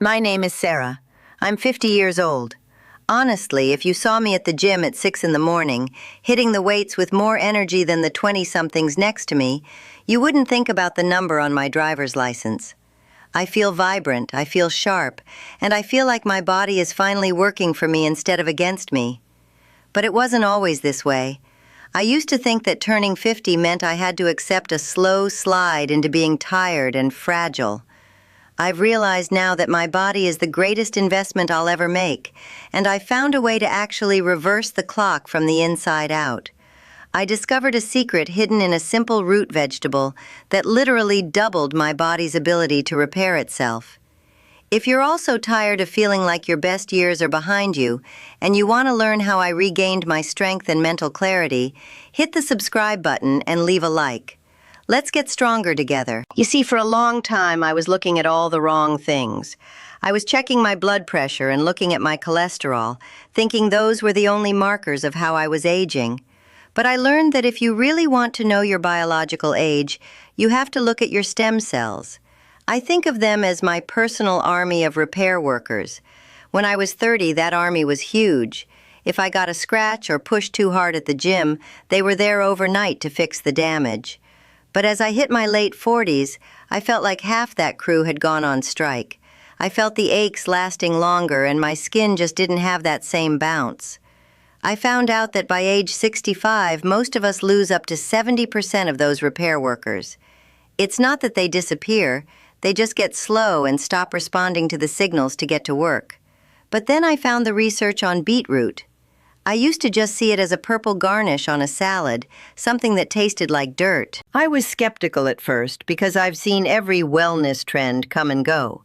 My name is Sarah. I'm 50 years old. Honestly, if you saw me at the gym at 6 in the morning, hitting the weights with more energy than the 20-somethings next to me, you wouldn't think about the number on my driver's license. I feel vibrant, I feel sharp, and I feel like my body is finally working for me instead of against me. But it wasn't always this way. I used to think that turning 50 meant I had to accept a slow slide into being tired and fragile. I've realized now that my body is the greatest investment I'll ever make, and I've found a way to actually reverse the clock from the inside out. I discovered a secret hidden in a simple root vegetable that literally doubled my body's ability to repair itself. If you're also tired of feeling like your best years are behind you, and you want to learn how I regained my strength and mental clarity, hit the subscribe button and leave a like. Let's get stronger together. You see, for a long time, I was looking at all the wrong things. I was checking my blood pressure and looking at my cholesterol, thinking those were the only markers of how I was aging. But I learned that if you really want to know your biological age, you have to look at your stem cells. I think of them as my personal army of repair workers. When I was 30, that army was huge. If I got a scratch or pushed too hard at the gym, they were there overnight to fix the damage. But as I hit my late 40s, I felt like half that crew had gone on strike. I felt the aches lasting longer, and my skin just didn't have that same bounce. I found out that by age 65, most of us lose up to 70% of those repair workers. It's not that they disappear, they just get slow and stop responding to the signals to get to work. But then I found the research on beetroot. I used to just see it as a purple garnish on a salad, something that tasted like dirt. I was skeptical at first because I've seen every wellness trend come and go.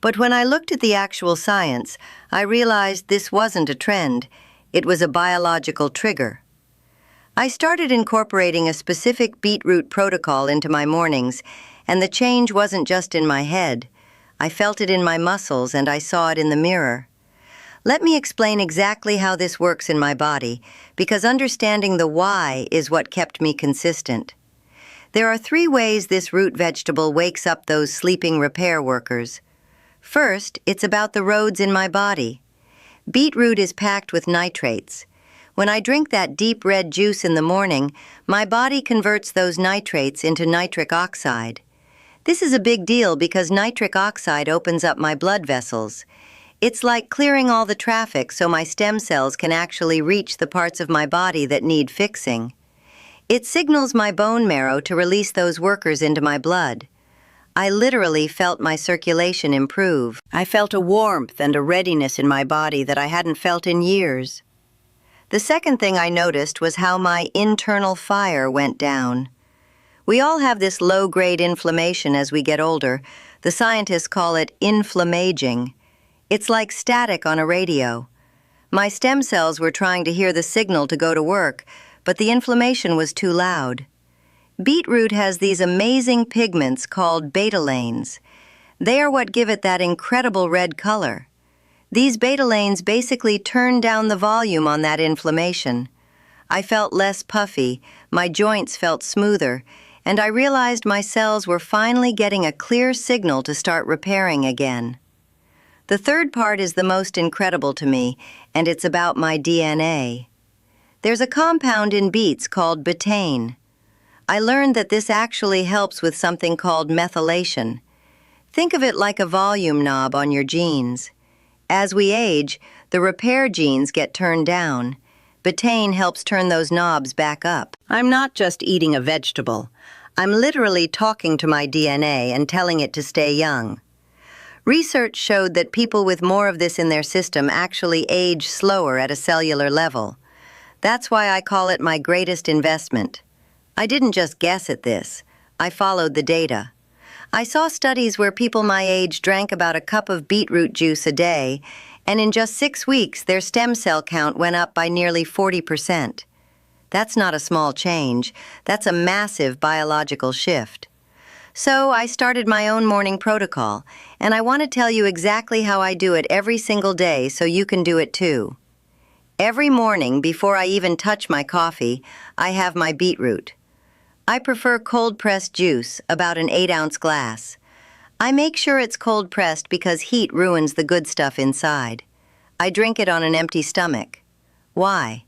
But when I looked at the actual science, I realized this wasn't a trend. It was a biological trigger. I started incorporating a specific beetroot protocol into my mornings, and the change wasn't just in my head. I felt it in my muscles, and I saw it in the mirror. Let me explain exactly how this works in my body, because understanding the why is what kept me consistent. There are 3 ways this root vegetable wakes up those sleeping repair workers. First, it's about the roads in my body. Beetroot is packed with nitrates. When I drink that deep red juice in the morning, my body converts those nitrates into nitric oxide. This is a big deal because nitric oxide opens up my blood vessels. It's like clearing all the traffic so my stem cells can actually reach the parts of my body that need fixing. It signals my bone marrow to release those workers into my blood. I literally felt my circulation improve. I felt a warmth and a readiness in my body that I hadn't felt in years. The second thing I noticed was how my internal fire went down. We all have this low-grade inflammation as we get older. The scientists call it inflammaging. It's like static on a radio. My stem cells were trying to hear the signal to go to work, but the inflammation was too loud. Beetroot has these amazing pigments called betalains. They are what give it that incredible red color. These betalains basically turn down the volume on that inflammation. I felt less puffy, my joints felt smoother, and I realized my cells were finally getting a clear signal to start repairing again. The third part is the most incredible to me, and it's about my DNA. There's a compound in beets called betaine. I learned that this actually helps with something called methylation. Think of it like a volume knob on your genes. As we age, the repair genes get turned down. Betaine helps turn those knobs back up. I'm not just eating a vegetable. I'm literally talking to my DNA and telling it to stay young. Research showed that people with more of this in their system actually age slower at a cellular level. That's why I call it my greatest investment. I didn't just guess at this. I followed the data. I saw studies where people my age drank about a cup of beetroot juice a day, and in just 6 weeks, their stem cell count went up by nearly 40%. That's not a small change. That's a massive biological shift. So I started my own morning protocol, and I want to tell you exactly how I do it every single day so you can do it too. Every morning, before I even touch my coffee, I have my beetroot. I prefer cold-pressed juice, about an 8-ounce glass. I make sure it's cold-pressed because heat ruins the good stuff inside. I drink it on an empty stomach. Why?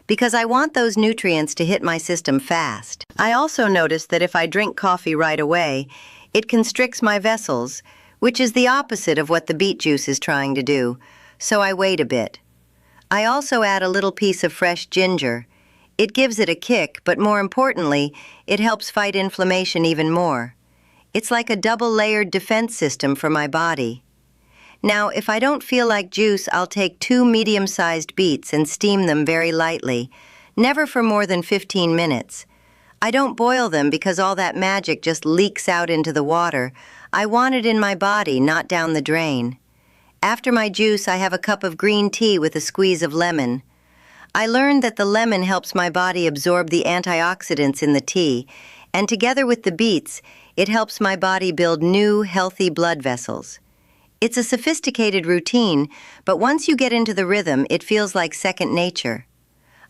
Because I want those nutrients to hit my system fast. I also notice that if I drink coffee right away, it constricts my vessels, which is the opposite of what the beet juice is trying to do, so I wait a bit. I also add a little piece of fresh ginger. It gives it a kick, but more importantly, it helps fight inflammation even more. It's like a double-layered defense system for my body. Now, if I don't feel like juice, I'll take 2 medium-sized beets and steam them very lightly, never for more than 15 minutes. I don't boil them because all that magic just leaks out into the water. I want it in my body, not down the drain. After my juice, I have a cup of green tea with a squeeze of lemon. I learned that the lemon helps my body absorb the antioxidants in the tea, and together with the beets, it helps my body build new, healthy blood vessels. It's a sophisticated routine, but once you get into the rhythm, it feels like second nature.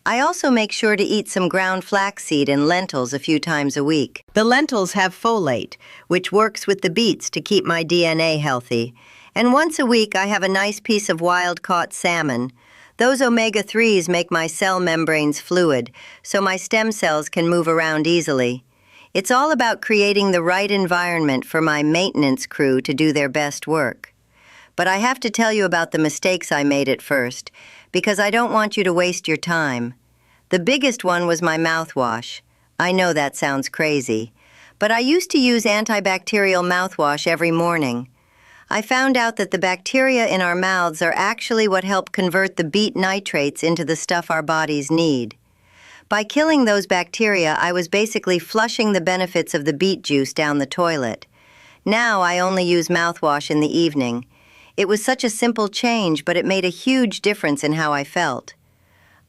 I also make sure to eat some ground flaxseed and lentils a few times a week. The lentils have folate, which works with the beets to keep my DNA healthy. And once a week, I have a nice piece of wild-caught salmon. Those omega-3s make my cell membranes fluid, so my stem cells can move around easily. It's all about creating the right environment for my maintenance crew to do their best work. But I have to tell you about the mistakes I made at first, because I don't want you to waste your time. The biggest one was my mouthwash. I know that sounds crazy, but I used to use antibacterial mouthwash every morning. I found out that the bacteria in our mouths are actually what help convert the beet nitrates into the stuff our bodies need. By killing those bacteria, I was basically flushing the benefits of the beet juice down the toilet. Now I only use mouthwash in the evening. It was such a simple change, but it made a huge difference in how I felt.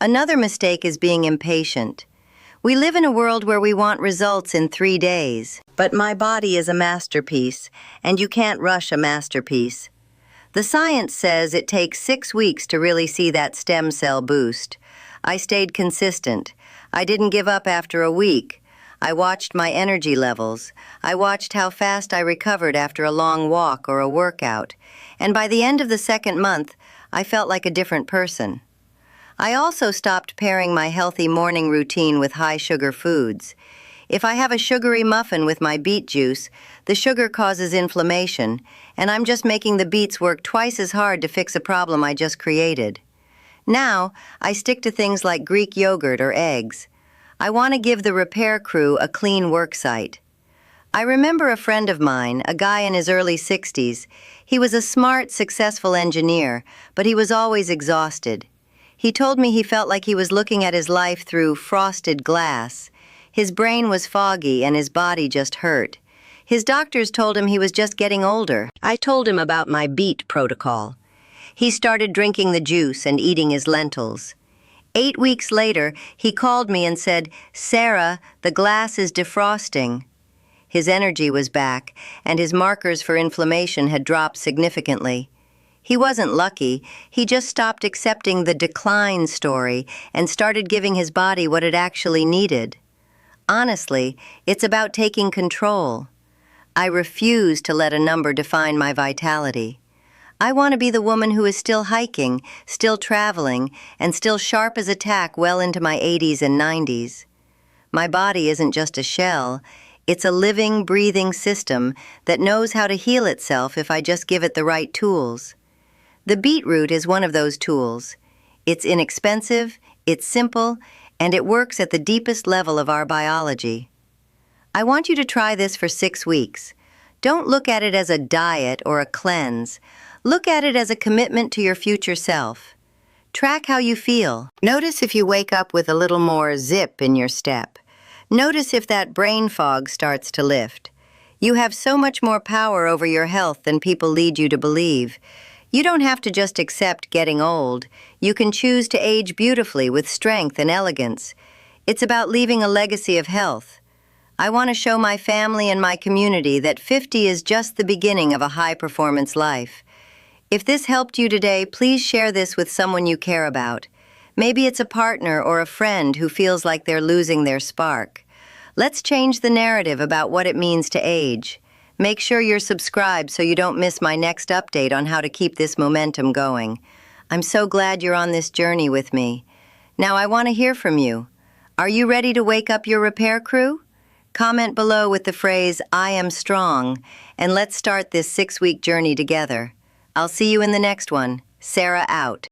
Another mistake is being impatient. We live in a world where we want results in 3 days. But my body is a masterpiece, and you can't rush a masterpiece. The science says it takes 6 weeks to really see that stem cell boost. I stayed consistent. I didn't give up after a week. I watched my energy levels. I watched how fast I recovered after a long walk or a workout. And by the end of the 2nd month, I felt like a different person. I also stopped pairing my healthy morning routine with high-sugar foods. If I have a sugary muffin with my beet juice, the sugar causes inflammation, and I'm just making the beets work twice as hard to fix a problem I just created. Now, I stick to things like Greek yogurt or eggs. I want to give the repair crew a clean work site. I remember a friend of mine, a guy in his early 60s. He was a smart, successful engineer, but he was always exhausted. He told me he felt like he was looking at his life through frosted glass. His brain was foggy and his body just hurt. His doctors told him he was just getting older. I told him about my beet protocol. He started drinking the juice and eating his lentils. 8 weeks later, he called me and said, "Sarah, the glass is defrosting." His energy was back, and his markers for inflammation had dropped significantly. He wasn't lucky. He just stopped accepting the decline story and started giving his body what it actually needed. Honestly, it's about taking control. I refuse to let a number define my vitality. I want to be the woman who is still hiking, still traveling, and still sharp as a tack well into my 80s and 90s. My body isn't just a shell. It's a living, breathing system that knows how to heal itself if I just give it the right tools. The beetroot is one of those tools. It's inexpensive, it's simple, and it works at the deepest level of our biology. I want you to try this for 6 weeks. Don't look at it as a diet or a cleanse. Look at it as a commitment to your future self. Track how you feel. Notice if you wake up with a little more zip in your step. Notice if that brain fog starts to lift. You have so much more power over your health than people lead you to believe. You don't have to just accept getting old. You can choose to age beautifully with strength and elegance. It's about leaving a legacy of health. I want to show my family and my community that 50 is just the beginning of a high-performance life. If this helped you today, please share this with someone you care about. Maybe it's a partner or a friend who feels like they're losing their spark. Let's change the narrative about what it means to age. Make sure you're subscribed so you don't miss my next update on how to keep this momentum going. I'm so glad you're on this journey with me. Now I want to hear from you. Are you ready to wake up your repair crew? Comment below with the phrase, "I am strong," and let's start this 6-week journey together. I'll see you in the next one. Sarah out.